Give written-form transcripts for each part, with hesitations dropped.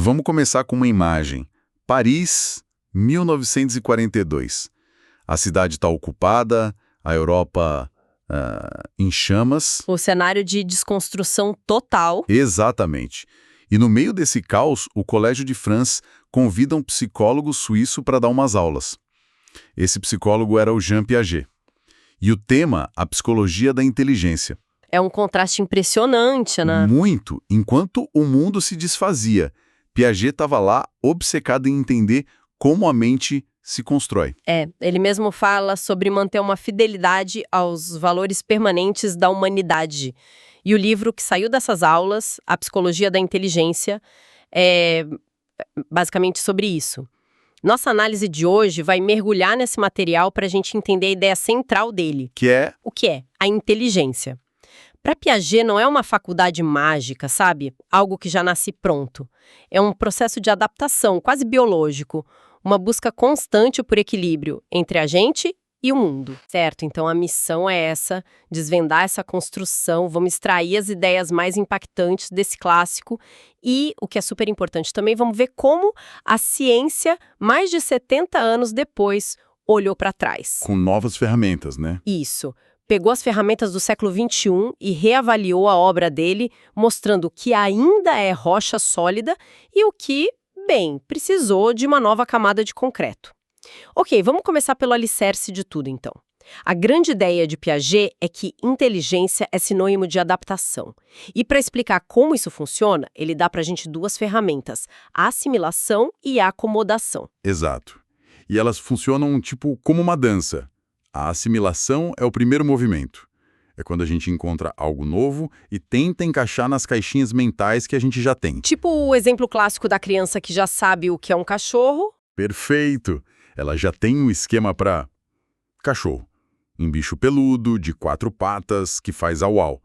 Vamos começar com uma imagem. Paris, 1942. A cidade está ocupada, a Europa em chamas. O cenário de desconstrução total. Exatamente. E no meio desse caos, o Colégio de France convida um psicólogo suíço para dar umas aulas. Esse psicólogo era o Jean Piaget. E o tema, a psicologia da inteligência. É um contraste impressionante, né? Muito. Enquanto o mundo se desfazia, Piaget estava lá obcecado em entender como a mente se constrói. Ele mesmo fala sobre manter uma fidelidade aos valores permanentes da humanidade. E o livro que saiu dessas aulas, A Psicologia da Inteligência, é basicamente sobre isso. Nossa análise de hoje vai mergulhar nesse material para a gente entender a ideia central dele. Que é... O que é? A inteligência. Para Piaget não é uma faculdade mágica, sabe? Algo que já nasce pronto. É um processo de adaptação, quase biológico. Uma busca constante por equilíbrio entre a gente e o mundo. Certo, então a missão é essa, desvendar essa construção, vamos extrair as ideias mais impactantes desse clássico e, o que é super importante também, vamos ver como a ciência, mais de 70 anos depois, olhou para trás. Com novas ferramentas, né? Isso. Pegou as ferramentas do século XXI e reavaliou a obra dele, mostrando o que ainda é rocha sólida e o que, bem, precisou de uma nova camada de concreto. Ok, vamos começar pelo alicerce de tudo, então. A grande ideia de Piaget é que inteligência é sinônimo de adaptação. E para explicar como isso funciona, ele dá para a gente duas ferramentas, a assimilação e a acomodação. Exato. E elas funcionam tipo como uma dança. A assimilação é o primeiro movimento. É quando a gente encontra algo novo e tenta encaixar nas caixinhas mentais que a gente já tem. Tipo o exemplo clássico da criança que já sabe o que é um cachorro. Perfeito! Ela já tem um esquema para cachorro. Um bicho peludo, de 4 patas, que faz au-au.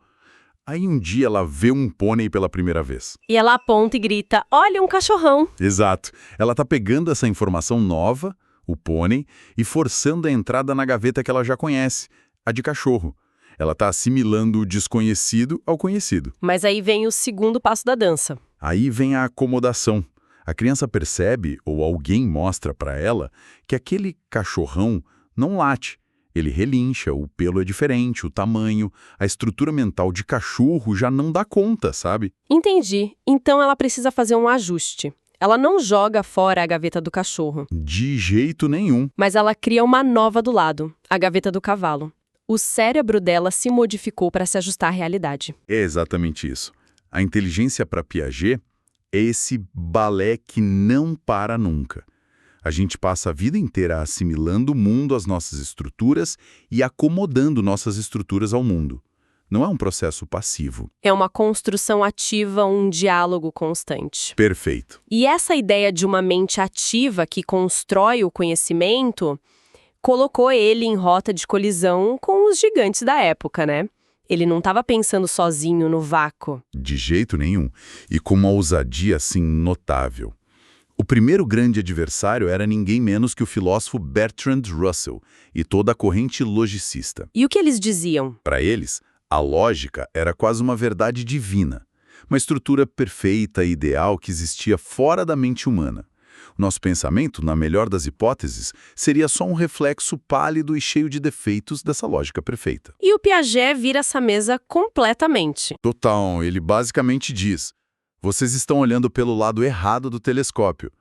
Aí um dia ela vê um pônei pela primeira vez. E ela aponta e grita, olha um cachorrão. Exato. Ela tá pegando essa informação nova, o pônei, e forçando a entrada na gaveta que ela já conhece, a de cachorro. Ela tá assimilando o desconhecido ao conhecido. Mas aí vem o segundo passo da dança. Aí vem a acomodação. A criança percebe, ou alguém mostra para ela, que aquele cachorrão não late. Ele relincha, o pelo é diferente, o tamanho, a estrutura mental de cachorro já não dá conta, sabe? Entendi. Então ela precisa fazer um ajuste. Ela não joga fora a gaveta do cachorro. De jeito nenhum. Mas ela cria uma nova do lado, a gaveta do cavalo. O cérebro dela se modificou para se ajustar à realidade. É exatamente isso. A inteligência para Piaget é esse balé que não para nunca. A gente passa a vida inteira assimilando o mundo às nossas estruturas e acomodando nossas estruturas ao mundo. Não é um processo passivo. É uma construção ativa, um diálogo constante. Perfeito. E essa ideia de uma mente ativa que constrói o conhecimento colocou ele em rota de colisão com os gigantes da época, né? Ele não estava pensando sozinho no vácuo. De jeito nenhum. E com uma ousadia, assim, notável. O primeiro grande adversário era ninguém menos que o filósofo Bertrand Russell e toda a corrente logicista. E o que eles diziam? Para eles, a lógica era quase uma verdade divina, uma estrutura perfeita e ideal que existia fora da mente humana. O nosso pensamento, na melhor das hipóteses, seria só um reflexo pálido e cheio de defeitos dessa lógica perfeita. E o Piaget vira essa mesa completamente. Total, ele basicamente diz: vocês estão olhando pelo lado errado do telescópio.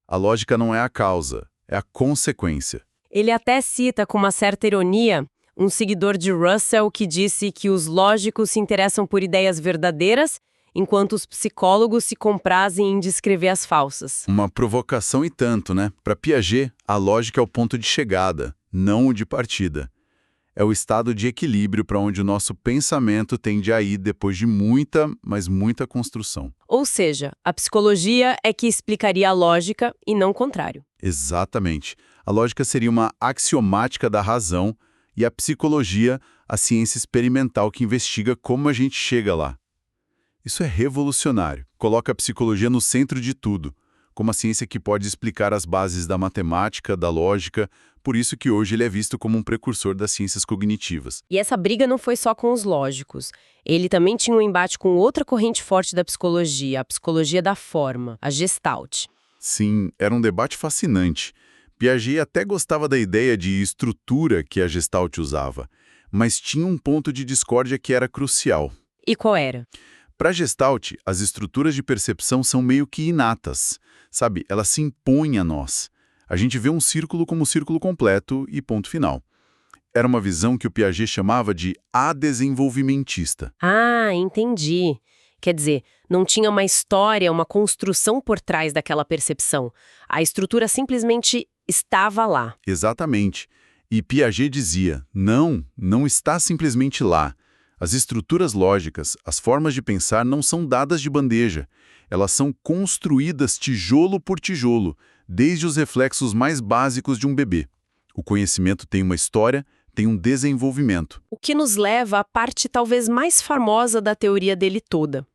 A lógica não é a causa, é a consequência. Ele até cita com uma certa ironia um seguidor de Russell que disse que os lógicos se interessam por ideias verdadeiras, enquanto os psicólogos se comprazem em descrever as falsas. Uma provocação e tanto, né? Para Piaget, a lógica é o ponto de chegada, não o de partida. É o estado de equilíbrio para onde o nosso pensamento tende a ir depois de muita, mas muita construção. Ou seja, a psicologia é que explicaria a lógica e não o contrário. Exatamente. A lógica seria uma axiomática da razão e a psicologia, a ciência experimental que investiga como a gente chega lá. Isso é revolucionário. Coloca a psicologia no centro de tudo, como a ciência que pode explicar as bases da matemática, da lógica, Por isso que hoje ele é visto como um precursor das ciências cognitivas. E essa briga não foi só com os lógicos. Ele também tinha um embate com outra corrente forte da psicologia, a psicologia da forma, a Gestalt. Sim, era um debate fascinante. Piaget até gostava da ideia de estrutura que a Gestalt usava, mas tinha um ponto de discórdia que era crucial. E qual era? Para Gestalt, as estruturas de percepção são meio que inatas, sabe? Elas se impõem a nós. A gente vê um círculo como círculo completo e ponto final. Era uma visão que o Piaget chamava de adesenvolvimentista. Ah, entendi. Quer dizer, não tinha uma história, uma construção por trás daquela percepção. A estrutura simplesmente estava lá. Exatamente. E Piaget dizia, não está simplesmente lá. As estruturas lógicas, as formas de pensar não são dadas de bandeja. Elas são construídas tijolo por tijolo, desde os reflexos mais básicos de um bebê. O conhecimento tem uma história, tem um desenvolvimento. O que nos leva à parte talvez mais famosa da teoria dele toda.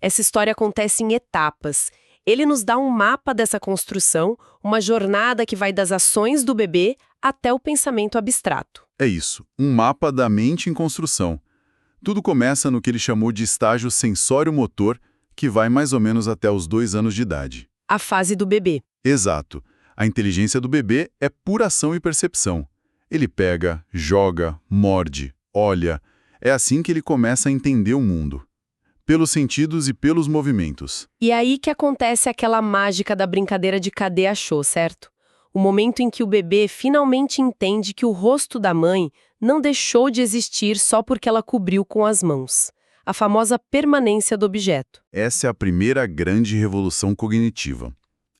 Essa história acontece em etapas. Ele nos dá um mapa dessa construção, uma jornada que vai das ações do bebê até o pensamento abstrato. É isso, um mapa da mente em construção. Tudo começa no que ele chamou de estágio sensório-motor, que vai mais ou menos até os 2 anos de idade. A fase do bebê. Exato. A inteligência do bebê é pura ação e percepção. Ele pega, joga, morde, olha. É assim que ele começa a entender o mundo. Pelos sentidos e pelos movimentos. E aí que acontece aquela mágica da brincadeira de cadê achou, certo? O momento em que o bebê finalmente entende que o rosto da mãe não deixou de existir só porque ela cobriu com as mãos. A famosa permanência do objeto. Essa é a primeira grande revolução cognitiva.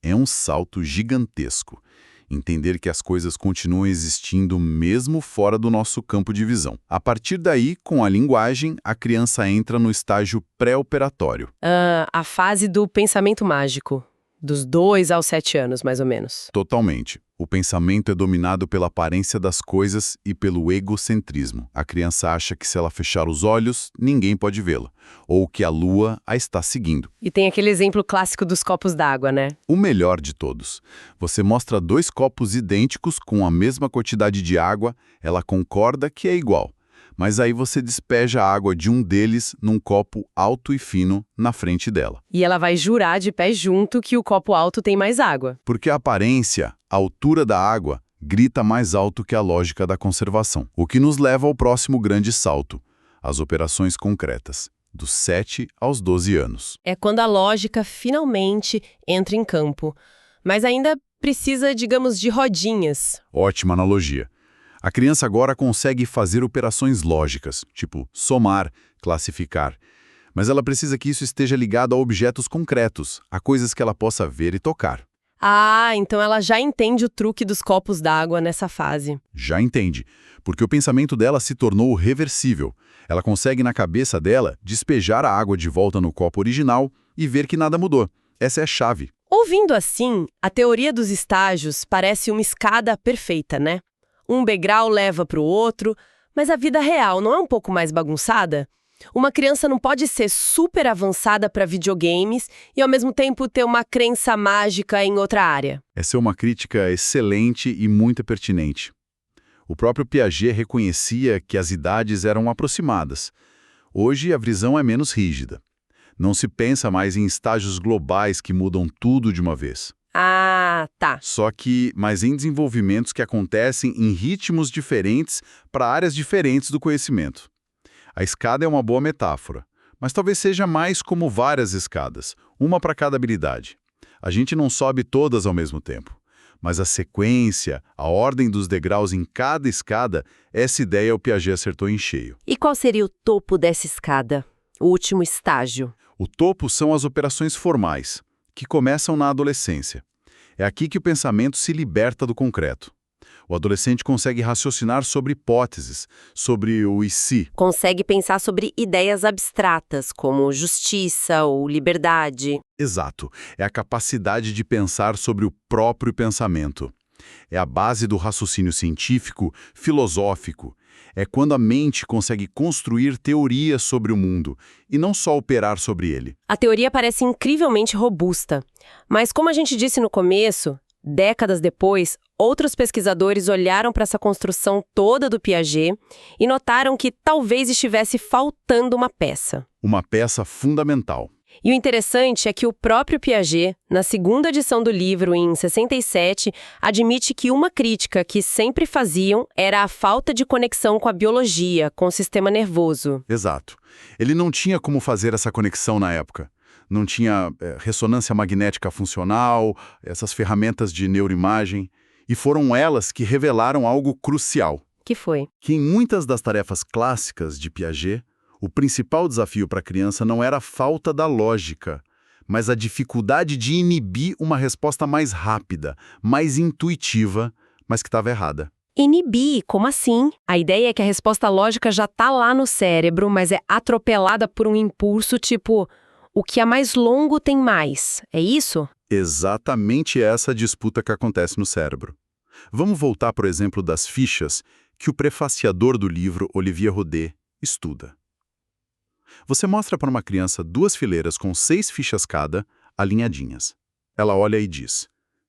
É um salto gigantesco. Entender que as coisas continuam existindo mesmo fora do nosso campo de visão. A partir daí, com a linguagem, a criança entra no estágio pré-operatório. A fase do pensamento mágico. Dos 2 aos 7 anos, mais ou menos. Totalmente. O pensamento é dominado pela aparência das coisas e pelo egocentrismo. A criança acha que se ela fechar os olhos, ninguém pode vê-la, ou que a lua a está seguindo. E tem aquele exemplo clássico dos copos d'água, né? O melhor de todos. Você mostra 2 copos idênticos com a mesma quantidade de água, ela concorda que é igual. Mas aí você despeja a água de um deles num copo alto e fino na frente dela. E ela vai jurar de pé junto que o copo alto tem mais água. Porque a aparência, a altura da água, grita mais alto que a lógica da conservação. O que nos leva ao próximo grande salto, as operações concretas, dos 7 aos 12 anos. É quando a lógica finalmente entra em campo. Mas ainda precisa, digamos, de rodinhas. Ótima analogia. A criança agora consegue fazer operações lógicas, tipo somar, classificar. Mas ela precisa que isso esteja ligado a objetos concretos, a coisas que ela possa ver e tocar. Ah, então ela já entende o truque dos copos d'água nessa fase. Já entende, porque o pensamento dela se tornou reversível. Ela consegue, na cabeça dela, despejar a água de volta no copo original e ver que nada mudou. Essa é a chave. Ouvindo assim, a teoria dos estágios parece uma escada perfeita, né? Um degrau leva para o outro, mas a vida real não é um pouco mais bagunçada? Uma criança não pode ser super avançada para videogames e, ao mesmo tempo, ter uma crença mágica em outra área. Essa é uma crítica excelente e muito pertinente. O próprio Piaget reconhecia que as idades eram aproximadas. Hoje, a visão é menos rígida. Não se pensa mais em estágios globais que mudam tudo de uma vez. Ah, tá. Mas em desenvolvimentos que acontecem em ritmos diferentes para áreas diferentes do conhecimento. A escada é uma boa metáfora, mas talvez seja mais como várias escadas, uma para cada habilidade. A gente não sobe todas ao mesmo tempo, mas a sequência, a ordem dos degraus em cada escada, essa ideia o Piaget acertou em cheio. E qual seria o topo dessa escada? O último estágio? O topo são as operações formais, que começam na adolescência. É aqui que o pensamento se liberta do concreto. O adolescente consegue raciocinar sobre hipóteses, sobre o e se. Consegue pensar sobre ideias abstratas, como justiça ou liberdade. Exato. É a capacidade de pensar sobre o próprio pensamento. É a base do raciocínio científico, filosófico. É quando a mente consegue construir teorias sobre o mundo e não só operar sobre ele. A teoria parece incrivelmente robusta, mas como a gente disse no começo, Décadas depois, outros pesquisadores olharam para essa construção toda do Piaget e notaram que talvez estivesse faltando uma peça. Uma peça fundamental. E o interessante é que o próprio Piaget, na segunda edição do livro, em 67, admite que uma crítica que sempre faziam era a falta de conexão com a biologia, com o sistema nervoso. Exato. Ele não tinha como fazer essa conexão na época. Não tinha ressonância magnética funcional, essas ferramentas de neuroimagem, e foram elas que revelaram algo crucial. Que foi? Que em muitas das tarefas clássicas de Piaget, o principal desafio para a criança não era a falta da lógica, mas a dificuldade de inibir uma resposta mais rápida, mais intuitiva, mas que estava errada. Inibir, como assim? A ideia é que a resposta lógica já está lá no cérebro, mas é atropelada por um impulso tipo, o que é mais longo tem mais. É isso? Exatamente essa disputa que acontece no cérebro. Vamos voltar, por exemplo, das fichas que o prefaciador do livro, Olivier Rodet, estuda. Você mostra para uma criança 2 fileiras com 6 fichas cada, alinhadinhas. Ela olha e diz,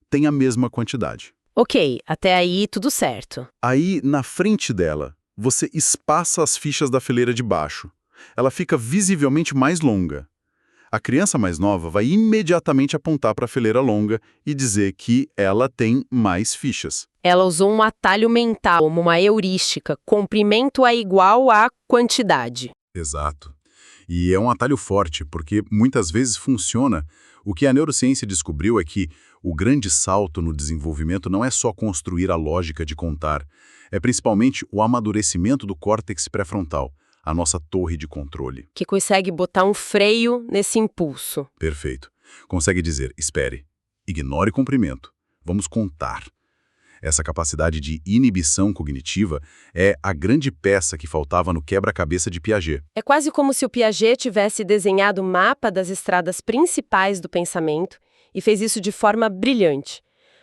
tem a mesma quantidade. Ok, até aí tudo certo. Aí, na frente dela, você espaça as fichas da fileira de baixo. Ela fica visivelmente mais longa. A criança mais nova vai imediatamente apontar para a fileira longa e dizer que ela tem mais fichas. Ela usou um atalho mental, uma heurística. Comprimento é igual a quantidade. Exato. E é um atalho forte, porque muitas vezes funciona. O que a neurociência descobriu é que o grande salto no desenvolvimento não é só construir a lógica de contar, é principalmente o amadurecimento do córtex pré-frontal, a nossa torre de controle. Que consegue botar um freio nesse impulso. Perfeito. Consegue dizer, espere, ignore comprimento, vamos contar. Essa capacidade de inibição cognitiva é a grande peça que faltava no quebra-cabeça de Piaget. É quase como se o Piaget tivesse desenhado o mapa das estradas principais do pensamento e fez isso de forma brilhante.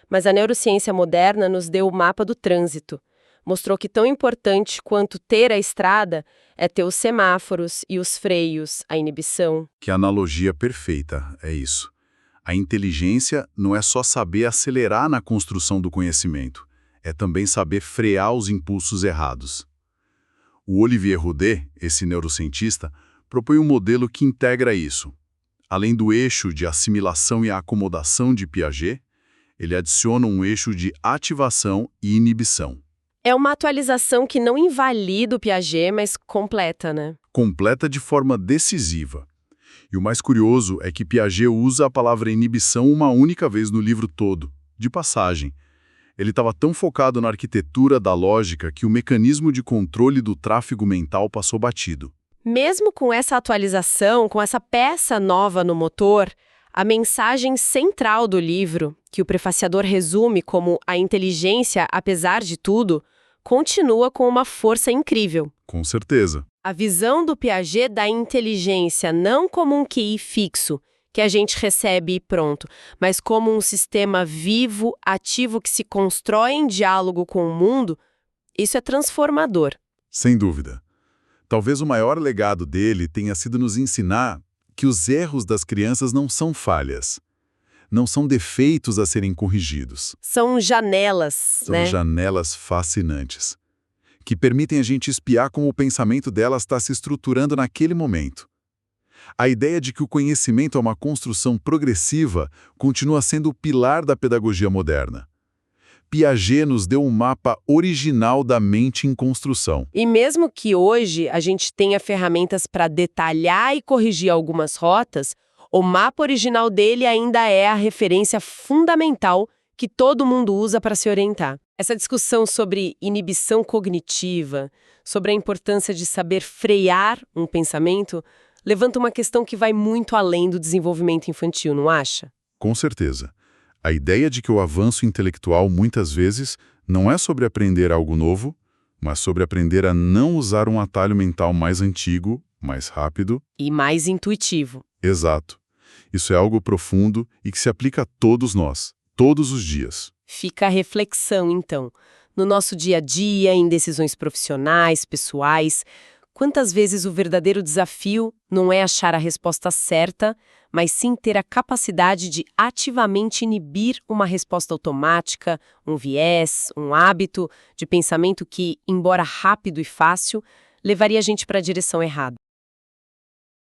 Mas a neurociência moderna nos deu o mapa do trânsito. Mostrou que tão importante quanto ter a estrada é ter os semáforos e os freios, a inibição. Que analogia perfeita, é isso. A inteligência não é só saber acelerar na construção do conhecimento, é também saber frear os impulsos errados. O Olivier Rodet, esse neurocientista, propõe um modelo que integra isso. Além do eixo de assimilação e acomodação de Piaget, ele adiciona um eixo de ativação e inibição. É uma atualização que não invalida o Piaget, mas completa, né? Completa de forma decisiva. E o mais curioso é que Piaget usa a palavra inibição uma única vez no livro todo, de passagem. Ele estava tão focado na arquitetura da lógica que o mecanismo de controle do tráfego mental passou batido. Mesmo com essa atualização, com essa peça nova no motor, a mensagem central do livro, que o prefaciador resume como a inteligência, apesar de tudo, continua com uma força incrível. Com certeza. A visão do Piaget da inteligência não como um QI fixo, que a gente recebe e pronto, mas como um sistema vivo, ativo que se constrói em diálogo com o mundo, isso é transformador. Sem dúvida. Talvez o maior legado dele tenha sido nos ensinar que os erros das crianças não são falhas. Não são defeitos a serem corrigidos. São janelas, São janelas fascinantes, que permitem a gente espiar como o pensamento delas está se estruturando naquele momento. A ideia de que o conhecimento é uma construção progressiva continua sendo o pilar da pedagogia moderna. Piaget nos deu um mapa original da mente em construção. E mesmo que hoje a gente tenha ferramentas para detalhar e corrigir algumas rotas, o mapa original dele ainda é a referência fundamental que todo mundo usa para se orientar. Essa discussão sobre inibição cognitiva, sobre a importância de saber frear um pensamento, levanta uma questão que vai muito além do desenvolvimento infantil, não acha? Com certeza. A ideia de que o avanço intelectual, muitas vezes, não é sobre aprender algo novo, mas sobre aprender a não usar um atalho mental mais antigo, mais rápido e mais intuitivo. Exato. Isso é algo profundo e que se aplica a todos nós, todos os dias. Fica a reflexão, então. No nosso dia a dia, em decisões profissionais, pessoais, quantas vezes o verdadeiro desafio não é achar a resposta certa, mas sim ter a capacidade de ativamente inibir uma resposta automática, um viés, um hábito de pensamento que, embora rápido e fácil, levaria a gente para a direção errada.